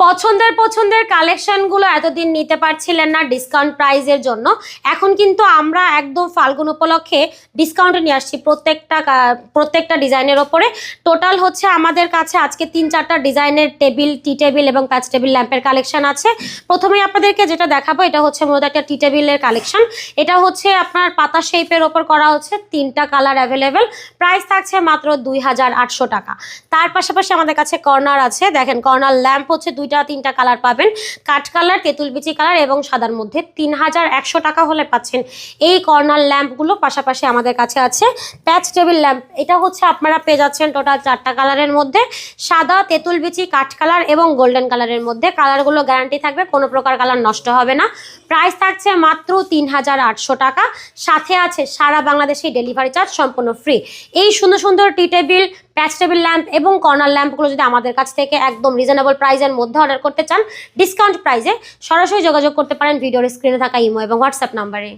পছন্দের কালেকশনগুলো এতদিন নিতে পারছিলেন না ডিসকাউন্ট প্রাইজের জন্য, এখন কিন্তু আমরা একদম ফাল্গুন উপলক্ষে ডিসকাউন্টে নিয়ে আসছি প্রত্যেকটা ডিজাইনের ওপরে। টোটাল হচ্ছে আমাদের কাছে আজকে 3-4টা ডিজাইনের টি টেবিল এবং প্যাচ টেবিল ল্যাম্পের কালেকশন আছে। প্রথমেই আপনাদেরকে যেটা দেখাবো এটা হচ্ছে মূলত একটা টি টেবিলের কালেকশন। এটা হচ্ছে আপনার পাতা শেপের ওপর করা হচ্ছে, 3টা কালার অ্যাভেলেবেল, প্রাইস থাকছে মাত্র 2800 টাকা। তার পাশাপাশি আমাদের কাছে কর্নার আছে, দেখেন কর্নার ল্যাম্প হচ্ছে 2-3টা কালার পাবেন, কাঠ কালার, তেঁতুল বিচি কালার এবং সাদার মধ্যে। 3100 টাকা হলে পাচ্ছেন এই কর্নার ল্যাম্পগুলো। পাশাপাশি আমাদের কাছে আছে প্যাচ টেবিল ল্যাম্প, এটা হচ্ছে আপনারা পেয়ে যাচ্ছেন টোটাল 4টা কালারের মধ্যে, সাদা, তেঁতুল বিচি, কাঠ কালার এবং গোল্ডেন কালারের মধ্যে। কালারগুলো গ্যারান্টি থাকবে, কোনো প্রকার কালার নষ্ট হবে না। প্রাইস থাকছে মাত্র 3800 টাকা, সাথে আছে সারা বাংলাদেশে ডেলিভারি চার্জ সম্পূর্ণ ফ্রি। এই সুন্দর টি টেবিল, প্যাচ টেবিল ল্যাম্প এবং কর্নার ল্যাম্পগুলো যদি আমাদের কাছ থেকে একদম রিজনেবল প্রাইসের মধ্যে অর্ডার করতে চান ডিসকাউন্ট প্রাইসে, সরাসরি যোগাযোগ করতে পারেন ভিডিওর স্ক্রিনে থাকা ইমো এবং হোয়াটসঅ্যাপ নাম্বারে।